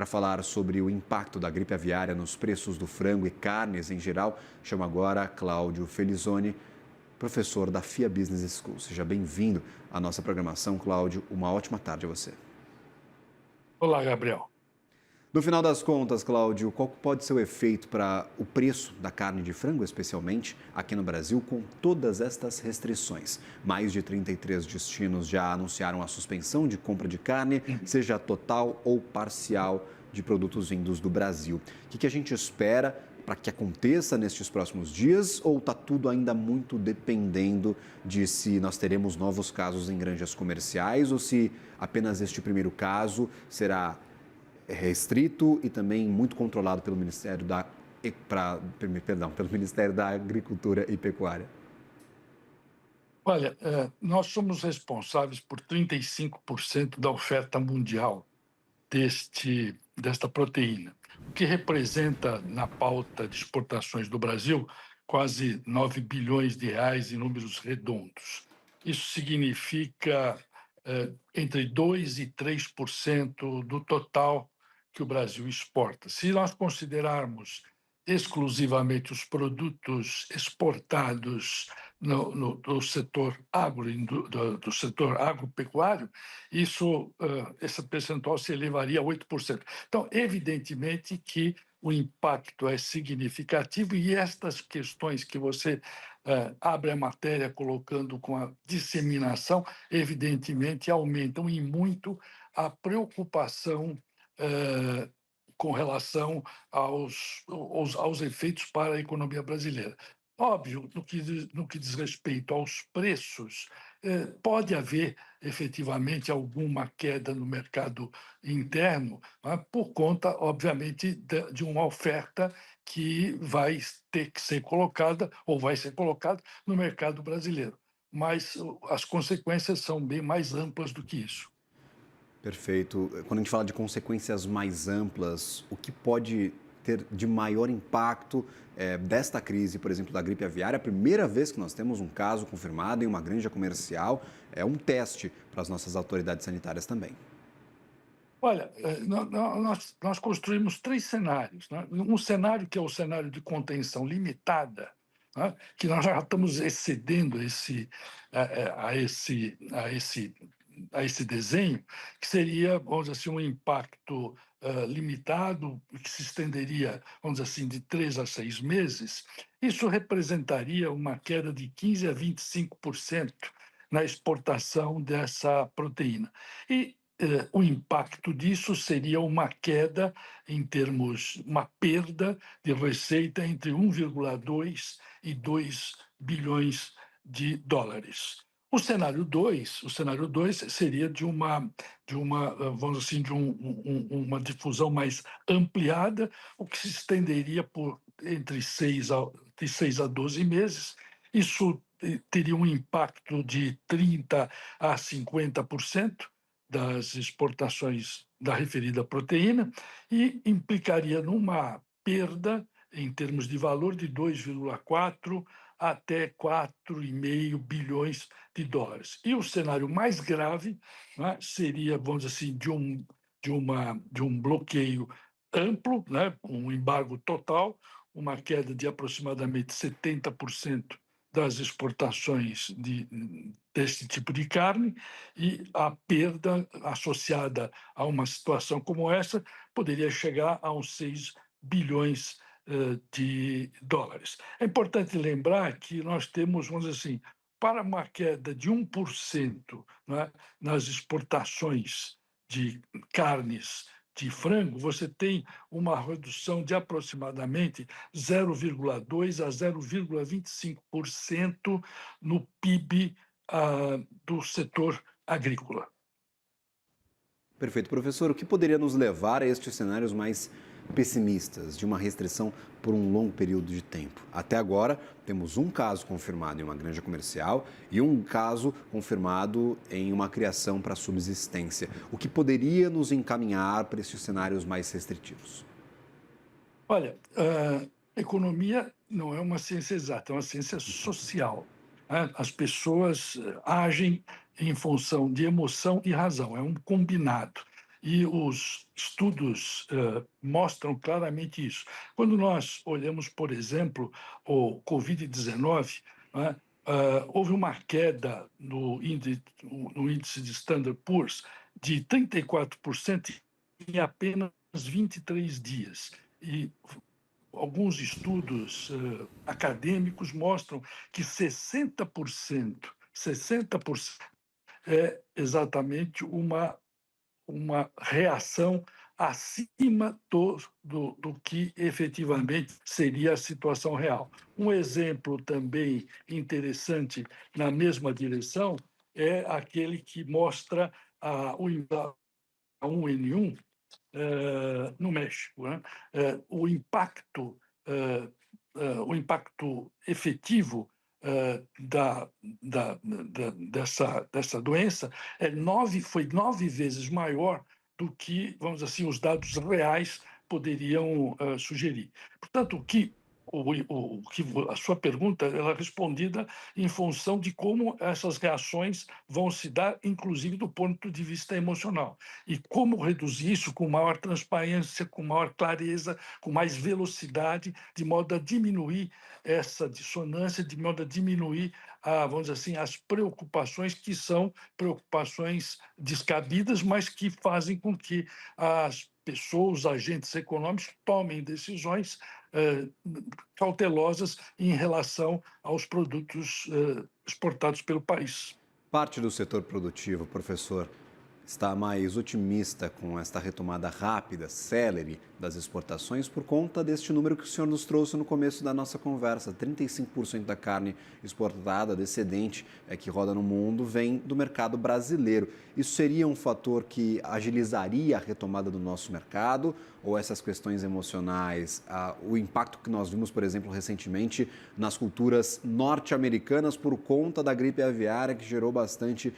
Para falar sobre o impacto da gripe aviária nos preços do frango e carnes em geral, chamo agora Cláudio Felizoni, professor da FIA Business School. Seja bem-vindo à nossa programação, Cláudio. Uma ótima tarde a você. Olá, Gabriel. No final das contas, Cláudio, qual pode ser o efeito para o preço da carne de frango, especialmente aqui no Brasil, com todas estas restrições? Mais de 33 destinos já anunciaram a suspensão de compra de carne, Uhum. seja total ou parcial, de produtos vindos do Brasil. O que a gente espera para que aconteça nestes próximos dias ou está tudo ainda muito dependendo de se nós teremos novos casos em granjas comerciais ou se apenas este primeiro caso será restrito e também muito controlado pelo Ministério pelo Ministério da Agricultura e Pecuária? Olha, nós somos responsáveis por 35% da oferta mundial desta proteína, o que representa, na pauta de exportações do Brasil, quase 9 bilhões de reais em números redondos. Isso significa entre 2% e 3% do total que o Brasil exporta. Se nós considerarmos exclusivamente os produtos exportados do setor do setor agropecuário, esse percentual se elevaria a 8%. Então, evidentemente que o impacto é significativo e estas questões que você abre a matéria colocando com a disseminação, evidentemente aumentam e muito a preocupação eh, com relação aos efeitos para a economia brasileira. Óbvio, no que diz respeito aos preços, pode haver efetivamente alguma queda no mercado interno, né, por conta, obviamente, de uma oferta que vai ter que ser colocada ou vai ser colocada no mercado brasileiro. Mas as consequências são bem mais amplas do que isso. Perfeito. Quando a gente fala de consequências mais amplas, o que pode ter de maior impacto desta crise, por exemplo, da gripe aviária? A primeira vez que nós temos um caso confirmado em uma granja comercial, é um teste para as nossas autoridades sanitárias também. Olha, nós construímos três cenários, né? Um cenário que é o cenário de contenção limitada, né? Que nós já estamos excedendo a esse desenho, que seria, vamos dizer assim, um impacto limitado, que se estenderia, vamos dizer assim, de 3 a 6 meses. Isso representaria uma queda de 15 a 25% na exportação dessa proteína. E o impacto disso seria uma queda em termos, uma perda de receita entre 1,2 e 2 bilhões de dólares. O cenário dois seria vamos dizer assim, uma difusão mais ampliada, o que se estenderia por de 6 a 12 meses. Isso teria um impacto de 30 a 50% das exportações da referida proteína e implicaria numa perda em termos de valor de 2,4 até 4,5 bilhões de dólares. E o cenário mais grave, né, seria, vamos dizer assim, de um bloqueio amplo, né, um embargo total, uma queda de aproximadamente 70% das exportações deste tipo de carne, e a perda associada a uma situação como essa poderia chegar a uns 6 bilhões de dólares. É importante lembrar que nós temos, vamos dizer assim, para uma queda de 1%, né, nas exportações de carnes de frango, você tem uma redução de aproximadamente 0,2 a 0,25% no PIB do setor agrícola. Perfeito. Professor, o que poderia nos levar a estes cenários mais pessimistas, de uma restrição por um longo período de tempo? Até agora, temos um caso confirmado em uma granja comercial e um caso confirmado em uma criação para subsistência. O que poderia nos encaminhar para estes cenários mais restritivos? Olha, economia não é uma ciência exata, é uma ciência social, né? As pessoas agem em função de emoção e razão, é um combinado. E os estudos mostram claramente isso. Quando nós olhamos, por exemplo, o Covid-19, né, houve uma queda no índice de Standard Poor's de 34% em apenas 23 dias. E alguns estudos acadêmicos mostram que 60% é exatamente uma reação acima do que efetivamente seria a situação real. Um exemplo também interessante na mesma direção é aquele que mostra o H1N1 no México, né? O impacto efetivo dessa doença foi 9 vezes maior do que, vamos dizer assim, os dados reais poderiam sugerir. Portanto, a sua pergunta ela é respondida em função de como essas reações vão se dar, inclusive do ponto de vista emocional, e como reduzir isso com maior transparência, com maior clareza, com mais velocidade, de modo a diminuir essa dissonância, de modo a diminuir, vamos dizer assim, as preocupações que são preocupações descabidas, mas que fazem com que as pessoas, os agentes econômicos, tomem decisões cautelosas em relação aos produtos exportados pelo país. Parte do setor produtivo, professor, está mais otimista com esta retomada rápida, célere das exportações por conta deste número que o senhor nos trouxe no começo da nossa conversa. 35% da carne exportada, do excedente que roda no mundo, vem do mercado brasileiro. Isso seria um fator que agilizaria a retomada do nosso mercado? Ou essas questões emocionais, o impacto que nós vimos, por exemplo, recentemente nas culturas norte-americanas por conta da gripe aviária, que gerou bastante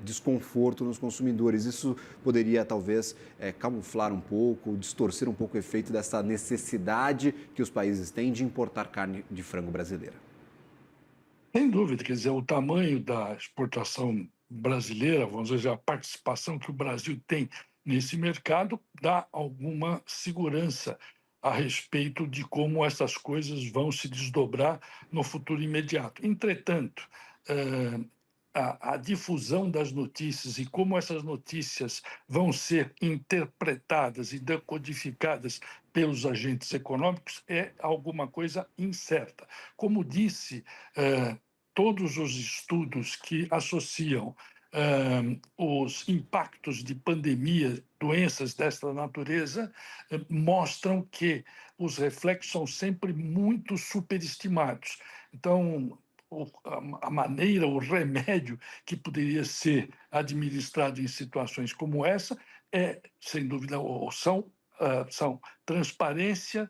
desconforto nos consumidores. Isso poderia, talvez, camuflar um pouco, distorcer um pouco o efeito dessa necessidade que os países têm de importar carne de frango brasileira. Sem dúvida, quer dizer, o tamanho da exportação brasileira, vamos dizer, a participação que o Brasil tem nesse mercado, dá alguma segurança a respeito de como essas coisas vão se desdobrar no futuro imediato. Entretanto, a difusão das notícias e como essas notícias vão ser interpretadas e decodificadas pelos agentes econômicos é alguma coisa incerta. Como disse, todos os estudos que associam os impactos de pandemia, doenças desta natureza, mostram que os reflexos são sempre muito superestimados. Então, a maneira, o remédio que poderia ser administrado em situações como essa sem dúvida, são transparência,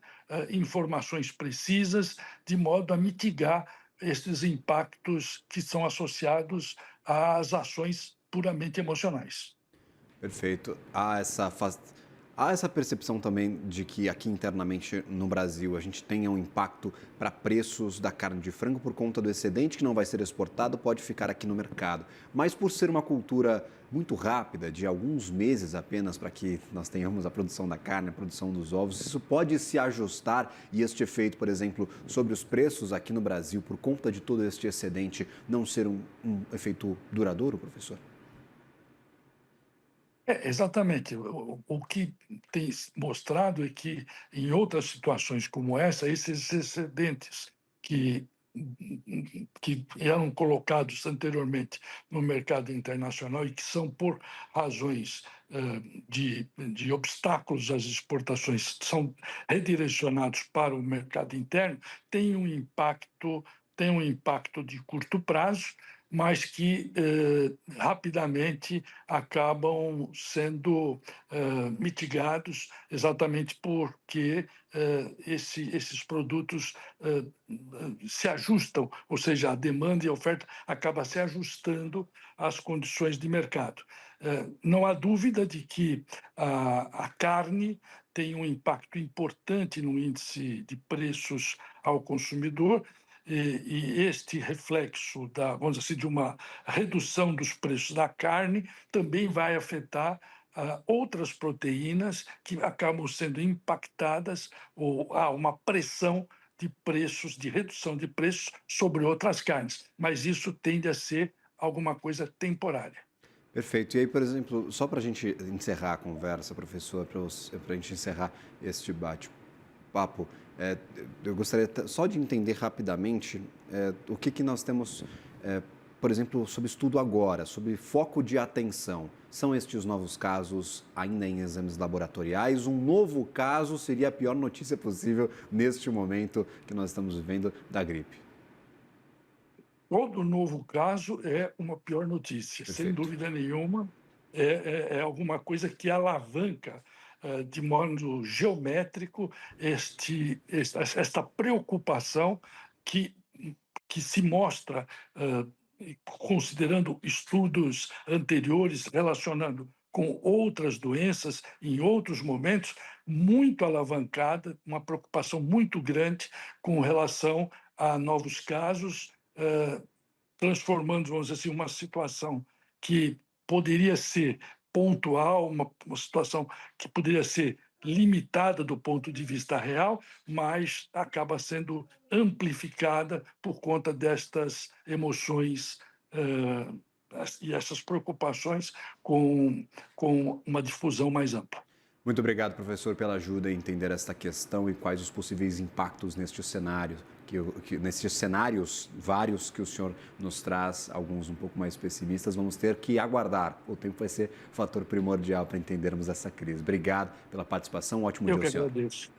informações precisas, de modo a mitigar esses impactos que são associados às ações puramente emocionais. Perfeito. Há essa percepção também de que aqui internamente no Brasil a gente tenha um impacto para preços da carne de frango por conta do excedente que não vai ser exportado, pode ficar aqui no mercado. Mas por ser uma cultura muito rápida, de alguns meses apenas para que nós tenhamos a produção da carne, a produção dos ovos, isso pode se ajustar e este efeito, por exemplo, sobre os preços aqui no Brasil, por conta de todo este excedente, não ser um efeito duradouro, professor? Exatamente. O que tem mostrado é que, em outras situações como essa, esses excedentes que, que eram colocados anteriormente no mercado internacional e que são por razões de obstáculos às exportações, são redirecionados para o mercado interno, têm um impacto de curto prazo, mas que rapidamente acabam sendo mitigados exatamente porque esses produtos se ajustam, ou seja, a demanda e a oferta acaba se ajustando às condições de mercado. Não há dúvida de que a carne tem um impacto importante no índice de preços ao consumidor, e este reflexo vamos dizer assim, de uma redução dos preços da carne também vai afetar outras proteínas que acabam sendo impactadas ou há uma pressão de preços, de redução de preços sobre outras carnes, mas isso tende a ser alguma coisa temporária. Perfeito. E aí, por exemplo, só para a gente encerrar a conversa, professor, para a gente encerrar este bate-papo, eu gostaria só de entender rapidamente o que nós temos, por exemplo, sob estudo agora, sob foco de atenção. São estes novos casos ainda em exames laboratoriais? Um novo caso seria a pior notícia possível neste momento que nós estamos vivendo da gripe. Todo novo caso é uma pior notícia, sem Perfeito. dúvida nenhuma. É alguma coisa que alavanca de modo geométrico esta preocupação que, que se mostra, considerando estudos anteriores, relacionando com outras doenças em outros momentos, muito alavancada, uma preocupação muito grande com relação a novos casos, transformando, vamos dizer assim, uma situação que poderia ser pontual, uma situação que poderia ser limitada do ponto de vista real, mas acaba sendo amplificada por conta destas emoções e essas preocupações com uma difusão mais ampla. Muito obrigado, professor, pela ajuda em entender esta questão e quais os possíveis impactos neste cenário, nestes cenários vários que o senhor nos traz, alguns um pouco mais pessimistas, vamos ter que aguardar. O tempo vai ser fator primordial para entendermos essa crise. Obrigado pela participação, um ótimo dia Eu ao que senhor. agradeço.